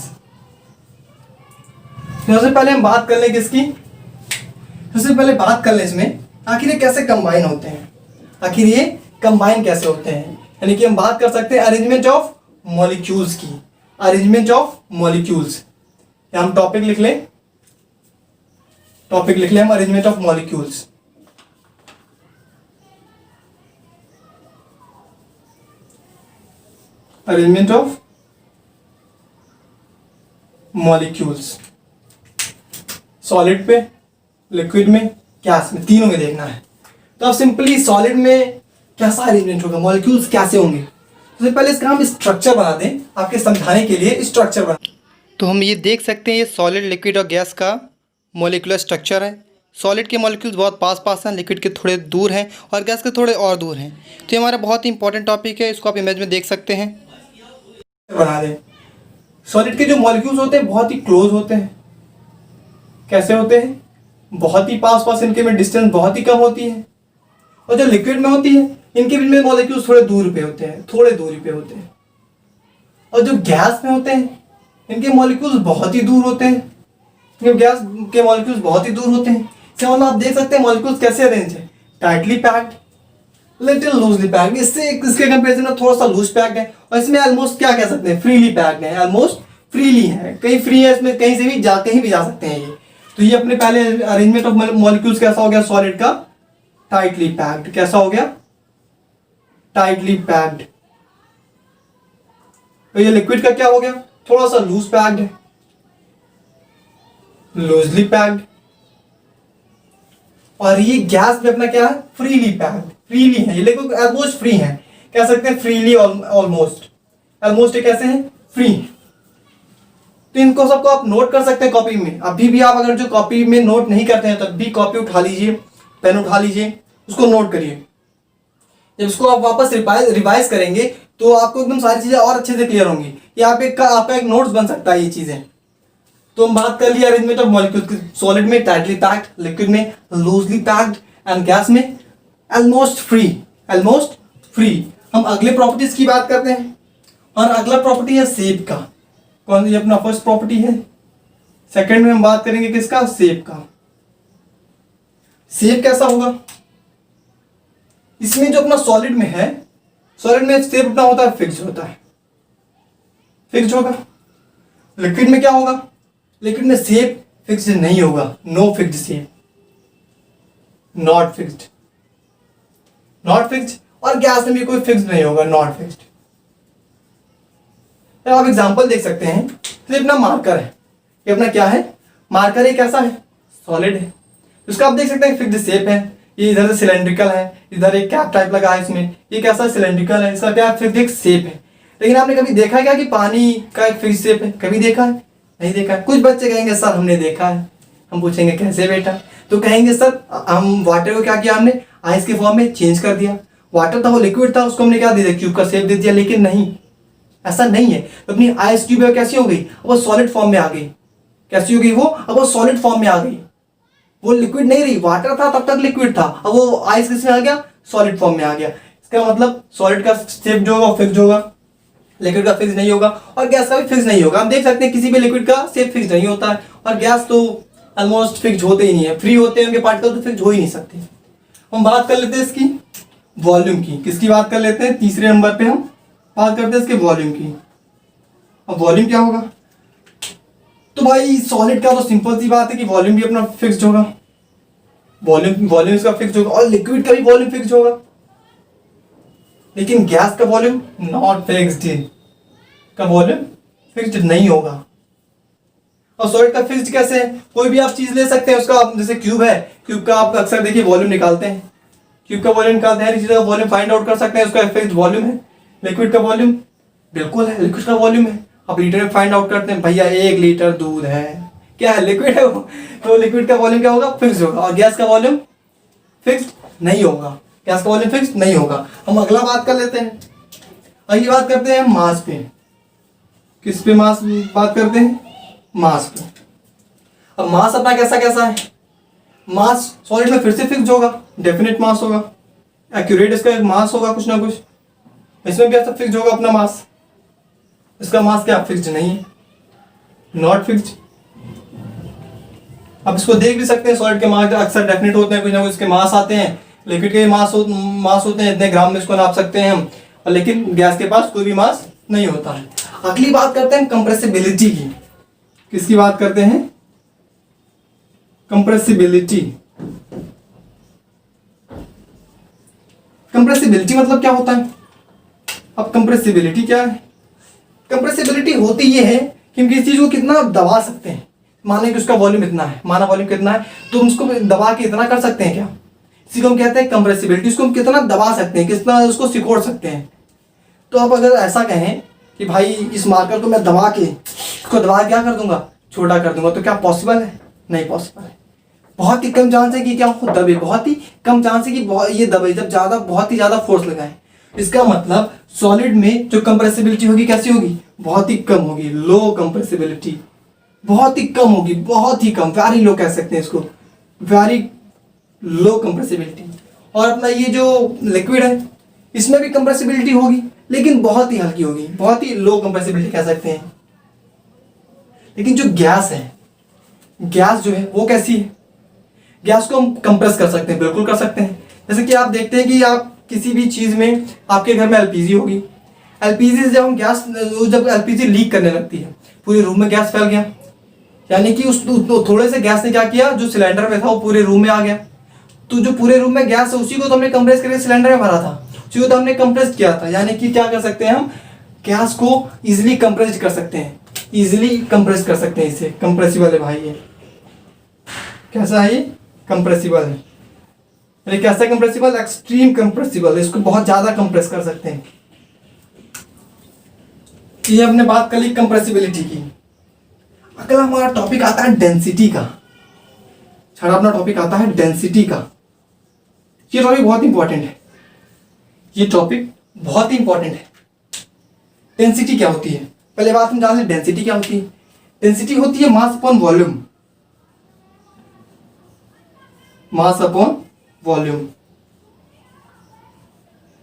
सबसे पहले हम बात कर लें किसकी, सबसे पहले बात कर लें इसमें आखिर ये कैसे कंबाइन होते हैं, आखिर ये कंबाइन कैसे होते हैं। यानी कि हम बात कर सकते हैं अरेंजमेंट ऑफ मॉलिक्यूल्स की, अरेंजमेंट ऑफ मॉलिक्यूल्स। हम टॉपिक लिख लें, टॉपिक लिख लें हम arrangement of molecules. Arrangement of molecules, solid पे, लिक्विड में, गैस में, तीनों में देखना है। तो अब सिंपली सॉलिड में कैसा अरेंजमेंट होगा, मॉलिक्यूल्स कैसे होंगे। सबसे पहले इसका हम स्ट्रक्चर बना दें, आपके समझाने के लिए स्ट्रक्चर बना। तो हम ये देख सकते हैं ये सॉलिड, लिक्विड और गैस का मॉलिक्यूलर स्ट्रक्चर है। सॉलिड के मॉलिक्यूल्स बहुत पास पास हैं, लिक्विड के थोड़े दूर हैं और गैस के थोड़े और दूर हैं। तो ये हमारा बहुत ही इंपॉर्टेंट टॉपिक है, इसको आप इमेज में देख सकते हैं। बना दें, सॉलिड के जो मॉलिक्यूल्स होते हैं बहुत ही क्लोज होते हैं। कैसे होते हैं, बहुत ही पास पास, इनके में डिस्टेंस बहुत ही कम होती है। और जो लिक्विड में होती है इनके बीच में मॉलिक्यूल्स थोड़े दूर पे होते हैं, थोड़े दूरी पे होते हैं। और जो गैस में होते हैं इनके मॉलिक्यूल्स बहुत ही दूर होते हैं, क्योंकि गैस के मॉलिक्यूल्स बहुत ही दूर होते हैं। इसका मतलब आप देख सकते हैं मॉलिक्यूल्स कैसे अरेंज है, tightly packed, little loosely packed. इसके कंपेरिजन में थोड़ा सा लूज पैक्ड है, और इसमें ऑलमोस्ट क्या कह सकते हैं, फ्रीली पैक्ड है, ऑलमोस्ट फ्रीली है, कहीं फ्री है, इसमें कहीं से भी कहीं भी जा सकते हैं ये। तो ये अपने पहले अरेंजमेंट ऑफ मॉलिक्यूल्स कैसा हो गया सॉलिड का, टाइटली पैक्ड। कैसा हो गया, टाइटली पैक्ड। तो ये लिक्विड का क्या हो गया, थोड़ा सा लूज पैक्ड है, लूजली पैक्ड। और ये गैस में अपना क्या है, फ्रीली पैक्ड, फ्रीली है ये, लेकिन ऑलमोस्ट फ्री है, कह सकते हैं फ्रीली, ऑलमोस्ट, ऑलमोस्ट ये कैसे हैं, फ्री। तो इनको सबको आप नोट कर सकते हैं कॉपी में। अभी भी आप अगर जो कॉपी में नोट नहीं करते हैं तब भी कॉपी उठा लीजिए, पेन उठा लीजिए, उसको नोट करिए। जब इसको आप वापस रिवाइज करेंगे तो आपको एकदम सारी चीजें और अच्छे से क्लियर होंगी। ये आपका एक नोट्स बन सकता है ये चीजें। तो हम बात कर लिया अरेंजमेंट ऑफ मॉलिक्यूल्स, सॉलिड में टाइटली पैक्ड, लिक्विड में लूजली पैक्ड, एंड गैस में ऑलमोस्ट फ्री, ऑलमोस्ट फ्री। हम अगले प्रॉपर्टीज की बात करते हैं, और अगला प्रॉपर्टी है शेप का। कौन सी अपना फर्स्ट प्रॉपर्टी है, सेकंड में हम बात करेंगे किसका, शेप का। शेप कैसा होगा, इसमें जो अपना सॉलिड में है, सॉलिड में शेप अपना होता है फिक्स होता है, फिक्स होगा। लिक्विड में क्या होगा, लिक्विड में शेप फिक्स नहीं होगा, no fixed shape, not fixed, not fixed. और गैस में भी कोई फिक्स नहीं होगा, नॉट फिक्स्ड। आप एग्जांपल देख सकते हैं, तो अपना मार्कर है, ये अपना क्या है, मार्कर है, कैसा है, सॉलिड है। उसका आप देख सकते हैं फिक्स्ड शेप है, ये इधर से सिलेंड्रिकल है, इधर एक कैप टाइप लगा है इसमें, ये कैसा सिलेंड्रिकल है, इसका क्या फिक्स्ड शेप है। लेकिन आपने कभी देखा है क्या कि पानी का एक फिक्स्ड शेप है, कभी देखा है, नहीं देखा है। कुछ बच्चे कहेंगे सर हमने देखा है, हम पूछेंगे कैसे बेटा, तो कहेंगे सर हम वाटर को क्या किया, हमने आइस के फॉर्म में चेंज कर दिया। वाटर था वो लिक्विड था, उसको हमने क्या दे दिया, क्यूब का शेप दे दिया। लेकिन नहीं, ऐसा नहीं है। तो अपनी आइस क्यूब कैसी हो गई, अब वो सॉलिड फॉर्म में आ गई। कैसी हो गई वो, अब वो सॉलिड फॉर्म में आ गई। वो लिक्विड नहीं रही, वाटर था तब तक लिक्विड था, अब वो आइस किस में आ गया, सॉलिड फॉर्म में आ गया। इसका मतलब सॉलिड का शेप जो होगा फिक्स होगा, लिक्विड का फिक्स नहीं होगा, और गैस का भी फिक्स नहीं होगा। हम देख सकते हैं किसी भी लिक्विड का शेप फिक्स नहीं होता है, और गैस तो ऑलमोस्ट फिक्स होते ही नहीं है, फ्री होते हैं उनके पार्टिकल, तो फिक्स हो ही नहीं सकते। हम बात कर लेते हैं इसकी वॉल्यूम की। किसकी बात कर लेते हैं, तीसरे नंबर पे हम बात करते हैं इसके वॉल्यूम की। अब वॉल्यूम क्या होगा, तो भाई सॉलिड का तो सिंपल सी बात है कि वॉल्यूम भी अपना फिक्स्ड होगा, वॉल्यूम इसका फिक्स्ड होगा, और लिक्विड का भी वॉल्यूम फिक्स्ड होगा। लेकिन गैस का वॉल्यूम नॉट फिक्स्ड, का वॉल्यूम फिक्स्ड नहीं होगा। और सॉलिड का फिक्स्ड कैसे है, कोई भी आप चीज ले सकते हैं उसका, जैसे क्यूब है, क्यूब का आप अक्सर देखिए वॉल्यूम निकालते हैं, क्यूब का वॉल्यूम निकालते हैं, चीज का वॉल्यूम फाइंड आउट कर सकते हैं, उसका फिक्स्ड वॉल्यूम है। लिक्विड का वॉल्यूम बिल्कुल है, लिक्विड का वॉल्यूम है, आप लीटर में फाइंड आउट करते हैं, भैया 1 लीटर दूध है, क्या है, लिक्विड है वो, तो लिक्विड का वॉल्यूम क्या होगा, फिक्स होगा। और गैस का वॉल्यूम फिक्स्ड नहीं होगा, गैस का वॉल्यूम फिक्स्ड नहीं होगा। हम अगला बात कर लेते हैं, अगली बात करते हैं मास पे। किस पे मास बात करते हैं, मास पे। अब मास अपना कैसा कैसा है, मास सॉलिड में फिर से फिक्स्ड होगा, डेफिनेट मास होगा, एक्यूरेट इसका एक मास होगा कुछ ना कुछ। इसमें क्या फिक्स्ड होगा अपना मास, इसका मास क्या फिक्स्ड नहीं है, नॉट फिक्स्ड। अब इसको देख भी सकते हैं, सॉलिड के मास अक्सर डेफिनेट होते हैं, कुछ ना कुछ इसके मास आते हैं। लिक्विड के मास होते हैं, इतने ग्राम में इसको नाप सकते हैं हम, और लेकिन गैस के पास कोई भी मास नहीं होता है। अगली बात करते हैं कंप्रेसिबिलिटी की। किसकी बात करते हैं, कंप्रेसिबिलिटी। कंप्रेसिबिलिटी मतलब क्या होता है, अब कंप्रेसिबिलिटी क्या है, कंप्रेसिबिलिटी होती ये है कि हम किसी चीज को कितना दबा सकते हैं। माने कि उसका वॉल्यूम इतना है, माना वॉल्यूम कितना है, तो हम उसको दबा के इतना कर सकते हैं क्या, इसी को हम कहते हैं कंप्रेसिबिलिटी। उसको हम कितना दबा सकते हैं, कितना उसको सिकोड़ सकते हैं। तो आप अगर ऐसा कहें कि भाई इस मार्कर को मैं दबा के, इसको दबा क्या कर दूंगा, छोटा कर दूंगा, तो क्या पॉसिबल है, नहीं पॉसिबल है। बहुत ही कम चांस है कि क्या हो दबे, बहुत ही कम चांस है कि ये दबे, जब ज्यादा बहुत ही ज्यादा फोर्स लगाए। इसका मतलब सॉलिड में जो कंप्रेसिबिलिटी होगी कैसी होगी, बहुत ही कम होगी, लो कंप्रेसिबिलिटी, बहुत ही कम होगी, बहुत ही कम, वेरी लो कह सकते हैं इसको, वेरी लो कंप्रेसिबिलिटी। और अपना ये जो लिक्विड है इसमें भी कंप्रेसिबिलिटी होगी, लेकिन बहुत ही हल्की होगी, बहुत ही लो कंप्रेसिबिलिटी कह सकते हैं। लेकिन जो गैस है, गैस जो है वो कैसी है? गैस को हम कंप्रेस कर सकते हैं, बिल्कुल कर सकते हैं। जैसे कि आप देखते हैं कि आप किसी भी चीज़ में, आपके घर में एलपीजी होगी, एलपीजी से जब हम गैस, जब एलपीजी लीक करने लगती है, पूरे रूम में गैस फैल गया, यानी कि उस थोड़े से गैस ने क्या किया, जो सिलेंडर में था वो पूरे रूम में आ गया। तो जो पूरे रूम में गैस है उसी को तो हमने कंप्रेस करके सिलेंडर में भरा था, उसी को तो हमने कंप्रेस किया था। यानी कि क्या कर सकते हैं हम, गैस को इजिली कंप्रेस कर सकते हैं, इजिली कंप्रेस कर सकते हैं। इसे कंप्रेसिबल है भाई, ये कैसा है, ये कंप्रेसिबल है। अरे कैसा कंप्रेसिबल, एक्सट्रीम कंप्रेसिबल, इसको बहुत ज्यादा कंप्रेस कर सकते हैं। ये हमने बात कर ली कंप्रेसिबिलिटी की। अगला हमारा टॉपिक आता है डेंसिटी का। छड़ा अपना टॉपिक आता है डेंसिटी का। ये टॉपिक बहुत इंपॉर्टेंट है, ये टॉपिक बहुत ही इंपॉर्टेंट है। डेंसिटी क्या होती है, पहले बात हम जान लें डेंसिटी क्या होती है। डेंसिटी होती है mass upon volume, mass upon volume.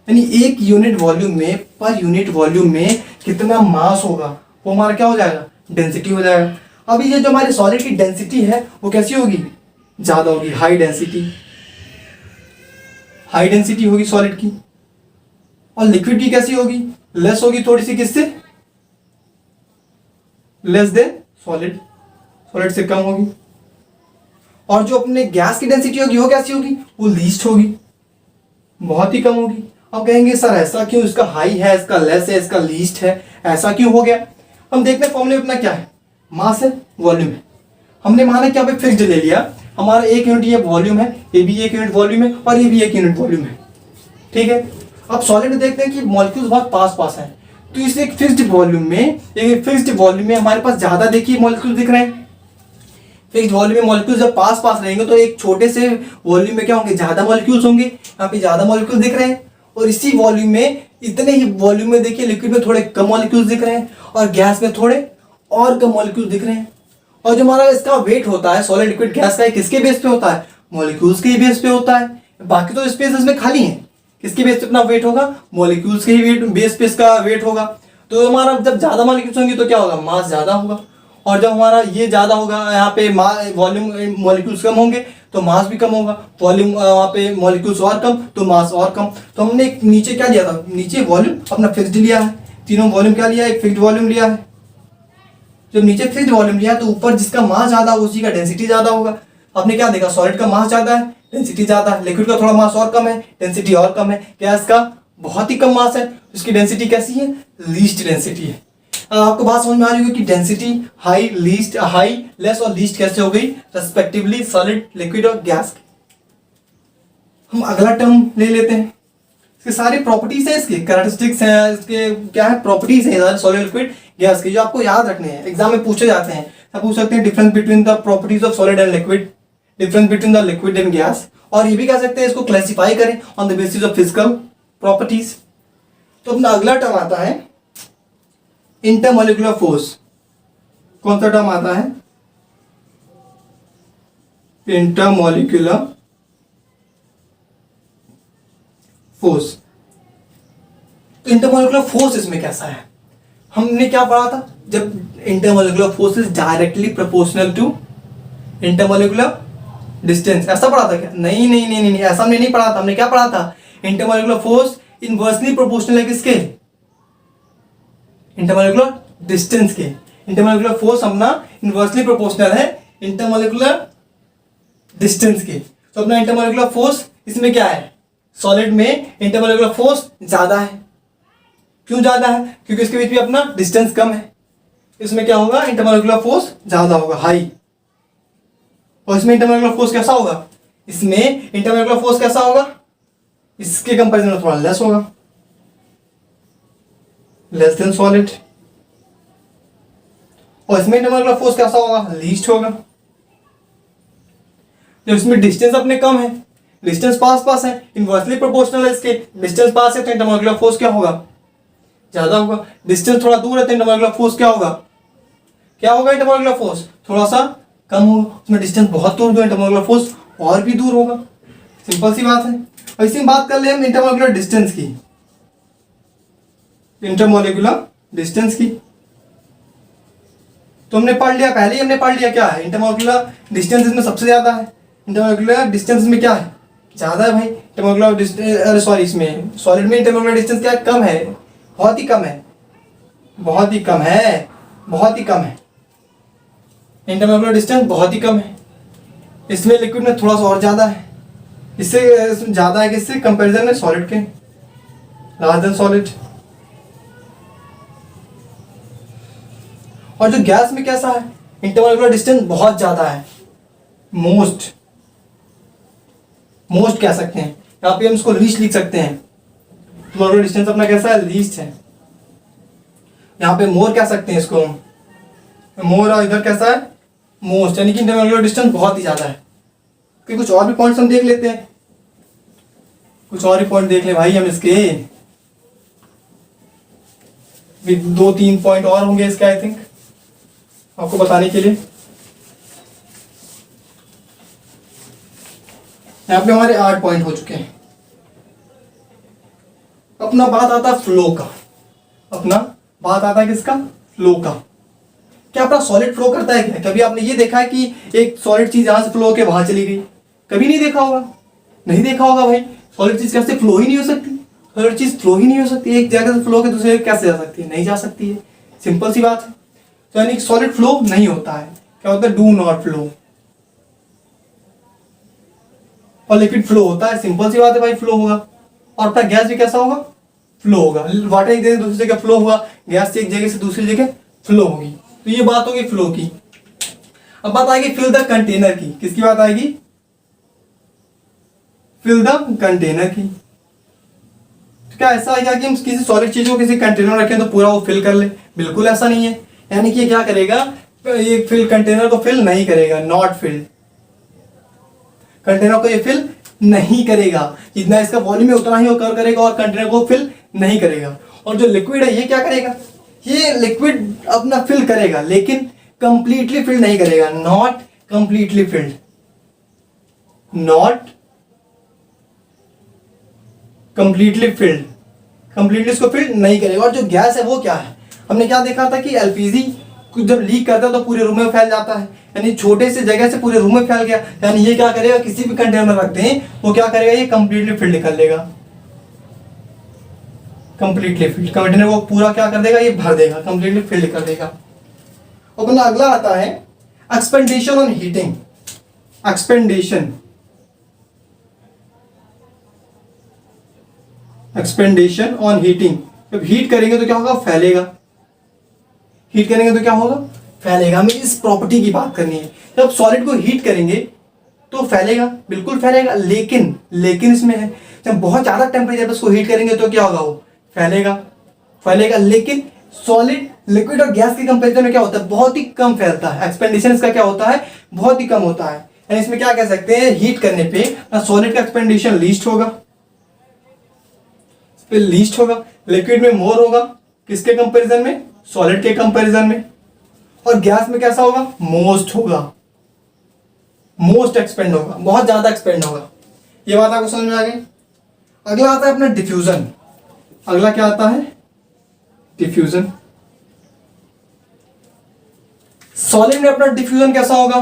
यानी एक यूनिट वॉल्यूम में, पर यूनिट वॉल्यूम में कितना मास होगा वो हमारा क्या हो जाएगा, डेंसिटी हो जाएगा। अभी ये जो हमारी सॉलिड की डेंसिटी है वो कैसी होगी, ज्यादा होगी, हाई डेंसिटी, हाई डेंसिटी होगी सॉलिड की। और लिक्विड की कैसी होगी, लेस होगी थोड़ी सी, किससे, लेस देन सॉलिड, सॉलिड से कम होगी। और जो अपने गैस की डेंसिटी होगी वो कैसी होगी, वो लीस्ट होगी, बहुत ही कम होगी। अब कहेंगे सर ऐसा क्यों, इसका हाई है, इसका लेस है, इसका लीस्ट है, ऐसा क्यों हो गया। हम देखते हैं फॉर्मूले अपना क्या है, मास है, वॉल्यूम है। हमने माना कि यहाँ पे फिक्स्ड ले लिया, हमारा एक यूनिट ये वॉल्यूम है, ये भी एक यूनिट वॉल्यूम है, और ये भी एक यूनिट वॉल्यूम है, ठीक है। अब सॉलिड में देखते हैं कि मॉलिक्यूल्स बहुत पास पास हैं, तो इस एक फिक्स्ड वॉल्यूम में, एक फिक्स्ड वॉल्यूम में हमारे पास ज्यादा देखिए मॉलिक्यूल दिख रहे हैं। फिक्स्ड वॉल्यूम में मॉलिक्यूल्स जब पास पास रहेंगे तो एक छोटे से वॉल्यूम में क्या होंगे, ज्यादा मॉलिक्यूल्स होंगे। यहाँ पे ज्यादा मॉलिक्यूल दिख रहे हैं, और इसी वॉल्यूम में, इतने ही वॉल्यूम में देखिए लिक्विड में थोड़े कम मॉलिक्यूल्स दिख रहे हैं, और गैस में थोड़े और कम मॉलिक्यूल दिख रहे हैं। और जो हमारा इसका वेट होता है सॉलिड लिक्विड गैस का, किसके बेस पे होता है, मॉलिक्यूल्स के ही बेस पे होता है। बाकी तो स्पेस इसमें खाली है, किसके बेस पे अपना वेट होगा, मॉलिक्यूल्स के ही वेट बेस पे इसका वेट होगा। तो हमारा जब ज्यादा मॉलिक्यूल्स होंगे तो क्या होगा, मास ज्यादा होगा। और जब हमारा ये ज्यादा होगा, यहाँ पे वॉल्यूम मॉलिक्यूल्स कम होंगे तो मास भी कम होगा, वॉल्यूम वहाँ पे मॉलिक्यूल्स और कम तो मास और कम। तो हमने नीचे क्या लिया था, नीचे वॉल्यूम अपना फिक्स्ड लिया है, तीनों वॉल्यूम क्या लिया है, एक फिक्स्ड वॉल्यूम लिया है। जब नीचे फिक्स्ड वॉल्यूम लिया तो ऊपर जिसका मास ज्यादा है उसी का डेंसिटी ज्यादा होगा। आपने क्या देखा, सॉलिड का मास ज्यादा है, डेंसिटी ज्यादा है, लिक्विड का थोड़ा मास और कम है, डेंसिटी और कम है, गैस का बहुत ही कम मास है, इसकी डेंसिटी कैसी है, लीस्ट डेंसिटी है। आपको बात समझ में आ रही होगी कि density high, least, high, less और लीस्ट कैसे हो गई रेस्पेक्टिवली सॉलिड, लिक्विड और गैस की। हम अगला टर्म ले लेते हैं, इसके सारे प्रॉपर्टीज हैं, इसके कैरेक्टरिस्टिक्स हैं, इसके क्या है, प्रॉपर्टीज हैं सॉलिड, लिक्विड, गैस की, जो आपको याद रखने हैं, एग्जाम में पूछे जाते हैं। आप पूछ सकते हैं difference between the properties of solid and liquid, difference between the liquid and gas, और ये भी कह सकते हैं इसको क्लासिफाई करें on the basis of physical properties. तो अपना अगला टर्म आता है इंटरमॉलिक्यूलर फोर्स। कौन सा टर्म आता है, इंटरमॉलिक्यूलर फोर्स। तो इंटरमॉलिक्यूलर फोर्स इसमें कैसा है, हमने क्या पढ़ा था, जब intermolecular force is directly proportional to intermolecular distance, ऐसा पढ़ा था क्या, नहीं नहीं नहीं नहीं, ऐसा हमने नहीं पढ़ा था। हमने क्या पढ़ा था, इंटरमॉलिक्यूलर फोर्स इनवर्सली प्रोपोर्शनल है किसके, इंटरमॉलिक्यूलर डिस्टेंस के। इंटरमॉलिक्यूलर फोर्स अपना इनवर्सली प्रोपोर्शनल है इंटरमॉलिक्यूलर डिस्टेंस के। तो अपना इंटरमॉलिक्यूलर फोर्स इसमें क्या है, सॉलिड में इंटरमॉलिक्यूलर फोर्स ज्यादा है। क्यों ज्यादा है, क्योंकि इसके बीच में अपना डिस्टेंस कम है, इसमें क्या होगा, इंटरमॉलिक्यूलर फोर्स ज्यादा होगा, हाई। और इसमें इंटरमॉलिक्यूलर फोर्स कैसा होगा, इसमें इंटरमॉलिक्यूलर फोर्स कैसा होगा, इसके कंपैरिजन में थोड़ा लेस होगा, लेस देन सॉलिड। और इसमें इंटरमॉलिक्यूलर फोर्स कैसा होगा, लीस्ट होगा। जब इसमें डिस्टेंस अपने कम है, डिस्टेंस पास पास है, इनवर्सली प्रोपोर्शनल है, इसके डिस्टेंस पास है तो इंटरमॉलिक्यूलर फोर्स क्या होगा, ज्यादा होगा। डिस्टेंस थोड़ा दूर है तो इंटरमॉलिक्यूलर फोर्स क्या होगा, क्या होगा, इंटरमॉलिक्यूलर फोर्स थोड़ा सा कम होगा। उसमें डिस्टेंस बहुत दूर तो इंटरमॉलिक्यूलर फोर्स और भी दूर होगा, सिंपल सी बात है। और इसी में बात कर ले हम इंटरमॉलिक्यूलर डिस्टेंस की। इंटरमोलिकुलर डिस्टेंस की। तो हमने पढ़ लिया, पहले ही हमने पढ़ लिया क्या है इंटरमोलिकुलर डिस्टेंस, इसमें सबसे ज्यादा है। इंटरमोलिकुलर डिस्टेंस में क्या है, ज्यादा है भाई। इंटरमोलिकुलर डिस्टेंस, सॉरी, इसमें सॉलिड में इंटरमोलिकुलर डिस्टेंस क्या है, कम है, बहुत ही कम है, बहुत ही कम है, बहुत ही कम है। इंटरमोलिकुलर डिस्टेंस बहुत ही कम है। इसमें लिक्विड में थोड़ा सा और ज्यादा है, इससे ज्यादा है किससे कंपैरिजन में, सॉलिड के, लार्जर देन सॉलिड। और जो गैस में कैसा है, इंटरमोलिकुलर डिस्टेंस बहुत ज्यादा है, मोस्ट कह सकते हैं, यहाँ पे हम इसको लीस्ट लिख सकते हैं। इंटरमोलिकुलर डिस्टेंस अपना कैसा है, लीस्ट है। यहाँ पे मोर कह सकते हैं इसको, मोर, और इधर कैसा है, मोस्ट, यानी कि इंटरमोलिकुलर डिस्टेंस बहुत ही ज्यादा है। कि कुछ और भी पॉइंट्स हम देख लेते हैं, कुछ और ही पॉइंट देख ले भाई हम इसके, 2-3 पॉइंट और होंगे इसके आई थिंक आपको बताने के लिए। यहाँ पे हमारे 8 पॉइंट हो चुके हैं। अपना बात आता है फ्लो का, अपना बात आता है किसका, फ्लो का। क्या अपना सॉलिड फ्लो करता है क्या? कभी आपने ये देखा है कि एक सॉलिड चीज यहां से फ्लो होकर वहां चली गई? कभी नहीं देखा होगा, नहीं देखा होगा भाई। सॉलिड चीज कैसे फ्लो ही नहीं हो सकती, सॉलिड चीज फ्लो ही नहीं हो सकती, एक जगह से फ्लो के दूसरे जगह कैसे जा सकती है, नहीं जा सकती है, सिंपल सी बात है। तो यानी सॉलिड फ्लो नहीं होता है, क्या होता है, डू नॉट फ्लो। और लिक्विड फ्लो होता है, सिंपल सी बात है भाई, फ्लो होगा। और अपना गैस भी कैसा होगा, फ्लो होगा। वाटर एक जगह से दूसरी जगह फ्लो हुआ, गैस एक जगह से दूसरी जगह फ्लो होगी। तो ये बात होगी फ्लो की। अब बात आएगी फिल द कंटेनर की, किसकी बात आएगी, फिल द कंटेनर की। तो क्या ऐसा है क्या कि हम किसी सॉलिड चीज को किसी कंटेनर में रखें तो पूरा वो फिल कर ले? बिल्कुल ऐसा नहीं है। यानी कि क्या करेगा, ये फिल कंटेनर को फिल नहीं करेगा, नॉट फिल, कंटेनर को ये फिल नहीं करेगा। जितना इसका वॉल्यूम है उतना ही वो कर करेगा और कंटेनर को फिल नहीं करेगा। और जो लिक्विड है ये क्या करेगा, ये लिक्विड अपना फिल करेगा लेकिन कंप्लीटली फिल नहीं करेगा, not completely filled, not completely filled, completely इसको फिल नहीं करेगा। और जो गैस है वो क्या है, हमने क्या देखा था कि एलपीजी जब लीक करता है तो पूरे रूम में फैल जाता है, यानी छोटे से जगह से पूरे रूम में फैल गया। यानी ये क्या करेगा, किसी भी कंटेनर में रख दें वो क्या करेगा, ये कंप्लीटली फिल्ड कर लेगा, कंप्लीटली फिल्ड, कंटेनर को पूरा क्या कर देगा, ये भर देगा, कंप्लीटली फिल्ड कर देगा। और अपना अगला आता है एक्सपेंडेशन ऑन हीटिंग, एक्सपेंडेशन, एक्सपेंडेशन ऑन हीटिंग। जब हीट करेंगे तो क्या होगा, फैलेगा, हीट करेंगे तो क्या होगा, फैलेगा। हमें इस प्रॉपर्टी की बात करनी है। जब सॉलिड को हीट करेंगे तो फैलेगा, बिल्कुल फैलेगा, लेकिन इसमें है जब बहुत ज्यादा टेम्परेचर पर उसको हीट करेंगे तो क्या होगा, वो फैलेगा। लेकिन सॉलिड, लिक्विड और गैस के कंपैरिजन में क्या होता है, बहुत ही कम फैलता है। एक्सपेंडेशन इसका क्या होता है, बहुत ही कम होता है। यानी इसमें क्या कह सकते हैं, हीट करने पे सॉलिड का एक्सपेंडेशन लीस्ट होगा, लीस्ट होगा। लिक्विड में मोर होगा, किसके कंपैरिजन में, सॉलिड के कंपैरिजन में। और गैस में कैसा होगा, मोस्ट होगा, मोस्ट एक्सपेंड होगा, बहुत ज्यादा एक्सपेंड होगा। ये बात आपको समझ में आ गई। अगला आता है अपना डिफ्यूजन। अगला क्या आता है, डिफ्यूजन। सॉलिड में अपना डिफ्यूजन कैसा होगा,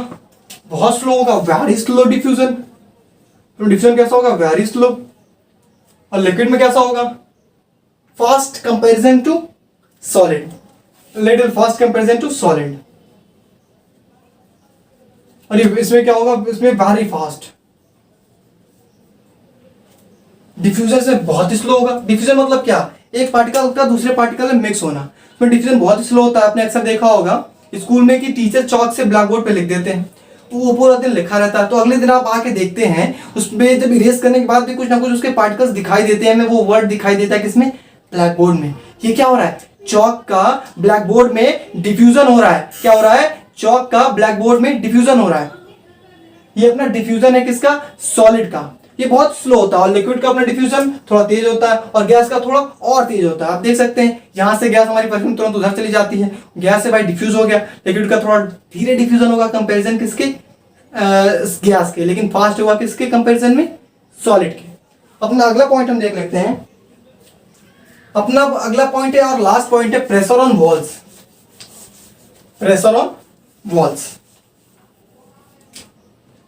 बहुत स्लो होगा, वेरी स्लो डिफ्यूजन। तो डिफ्यूजन कैसा होगा, वेरी स्लो। और लिक्विड में कैसा होगा, fast comparison to solid, little fast comparison to solid. और इसमें क्या होगा, इसमें वेरी फास्ट। डिफ्यूजन से बहुत ही स्लो होगा। डिफ्यूजन मतलब क्या, एक पार्टिकल का दूसरे पार्टिकल में मिक्स होना। इसमें डिफ्यूजन बहुत ही स्लो होता है। आपने अक्सर देखा होगा स्कूल में कि टीचर चौक से ब्लैक बोर्ड पे लिख देते हैं, तो वो पूरा दिन लिखा रहता है। तो अगले दिन आप आके देखते हैं उसमें जब इरेज करने के बाद भी कुछ ना कुछ उसके पार्टिकल्स दिखाई देते हैं, हमें वो वर्ड दिखाई देता है किसमें, ब्लैक बोर्ड में। ये क्या हो रहा है, चौक का ब्लैक बोर्ड में डिफ्यूजन हो रहा है। क्या हो रहा है, चौक का ब्लैक बोर्ड में डिफ्यूजन हो रहा है। ये अपना डिफ्यूजन है किसका, सॉलिड का। ये बहुत स्लो होता है। और लिक्विड का अपना डिफ्यूजन थोड़ा तेज होता है और गैस का थोड़ा और तेज होता है। आप देख सकते हैं यहां से गैस हमारी परफ्यूम तुरंत उधर चली जाती है, गैस से भाई डिफ्यूज हो गया। लिक्विड का थोड़ा धीरे डिफ्यूजन होगा कंपैरिजन किसके, गैस के, लेकिन फास्ट होगा किसके कंपैरिजन में, सॉलिड के। अपना अगला पॉइंट हम देख लेते हैं। अपना अगला पॉइंट है और लास्ट पॉइंट है pressure on walls. Pressure on walls,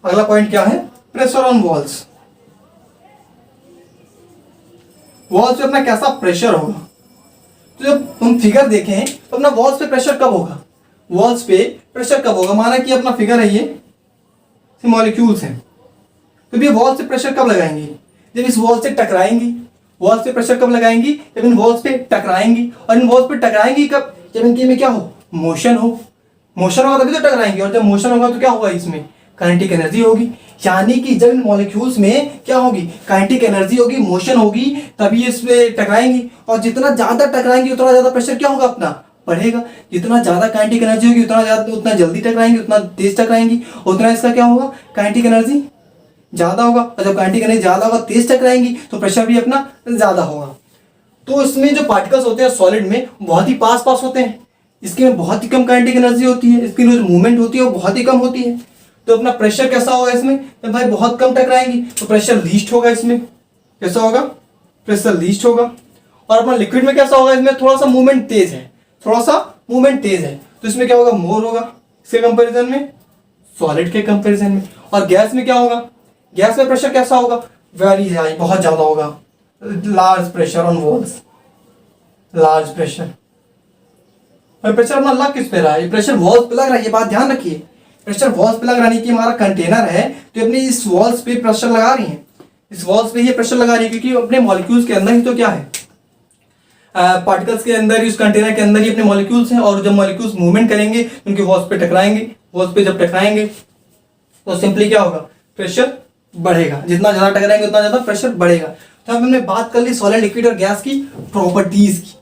अगला पॉइंट क्या है? Pressure on walls. वॉल्स पे अपना कैसा प्रेशर होगा? तो जब हम फिगर देखें तो अपना वॉल्स पे प्रेशर कब होगा? वॉल्स पे प्रेशर कब होगा? माना कि अपना फिगर है ये मॉलिक्यूल्स हैं, तो ये वॉल से प्रेशर कब लगाएंगे? जब इस वॉल से टकराएंगी। वॉल्स पे प्रेशर कब लगाएंगी? जब इन वॉल्स पे टकराएंगी। और इन वॉल्स पे टकराएंगी कब? जब इनके में क्या हो? मोशन हो। मोशन होगा तभी तो टकराएंगी, और जब मोशन होगा तो क्या होगा? इसमें काइनेटिक एनर्जी होगी। यानी कि जब इन मॉलिक्यूल्स में क्या होगी? काइनेटिक एनर्जी होगी, मोशन होगी, तभी इसमें टकराएंगी। और जितना ज्यादा टकराएंगी उतना ज्यादा प्रेशर क्या होगा? अपना बढ़ेगा। जितना ज्यादा काइनेटिक एनर्जी होगी उतना जल्दी टकराएंगी, उतना तेज टकराएंगी, उतना इसका क्या होगा? काइनेटिक एनर्जी ज्यादा होगा। और जब काइनेटिक एनर्जी ज्यादा होगा, तेज टकराएंगी, तो प्रेशर भी अपना ज्यादा होगा। तो इसमें जो पार्टिकल्स होते हैं सॉलिड में बहुत ही पास पास होते हैं, इसके में बहुत ही कम काइनेटिक एनर्जी होती है, इसकी जो मूवमेंट होती है वो बहुत ही कम होती है। तो अपना प्रेशर कैसा होगा इसमें? तो भाई बहुत कम टकराएंगी, तो प्रेशर लीस्ट होगा। इसमें कैसा होगा? प्रेशर लीस्ट होगा। और अपना लिक्विड में कैसा होगा? इसमें थोड़ा सा मूवमेंट तेज है, थोड़ा सा मूवमेंट तेज है, तो इसमें क्या होगा? मोर होगा इसके कंपैरिजन में, सॉलिड के कंपैरिजन में। और गैस में क्या होगा? गैस में प्रेशर कैसा होगा? वेरी हाई, बहुत ज्यादा होगा। Large pressure on walls, large pressure. और प्रेशर अपना लग किस पे रहा है? प्रेशर वॉल्स पे लग रहा है, ये बात ध्यान रखिए। प्रेशर वॉल्स पे लग रहा है कि हमारा कंटेनर है तो अपनी इस वॉल्स पे प्रेशर लगा रही है, इस वॉल्स पे ये प्रेशर लगा रही है, क्योंकि अपने मॉलिक्यूल्स के अंदर ही तो क्या है? पार्टिकल्स के अंदर ही, उस कंटेनर के अंदर ही अपने मॉलिक्यूल्स हैं। और जब मॉलिक्यूल्स मूवमेंट करेंगे उनके वॉल्स पे टकराएंगे। वॉल्स पे जब टकराएंगे तो सिंपली क्या होगा? प्रेशर बढ़ेगा। जितना ज्यादा टकराएंगे उतना ज्यादा प्रेशर बढ़ेगा। तो अब हमने बात कर ली सॉलिड, लिक्विड और गैस की प्रॉपर्टीज की।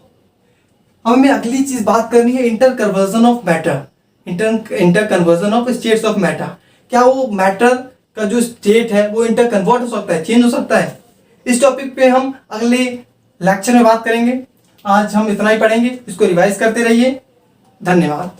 अब हमें अगली चीज बात करनी है inter conversion of matter, inter conversion of states of matter. क्या वो मैटर का जो स्टेट है वो इंटर कन्वर्ट हो सकता है, चेंज हो सकता है? इस टॉपिक पे हम अगले लेक्चर में बात करेंगे। आज हम इतना ही पढ़ेंगे, इसको रिवाइज करते रहिए। धन्यवाद।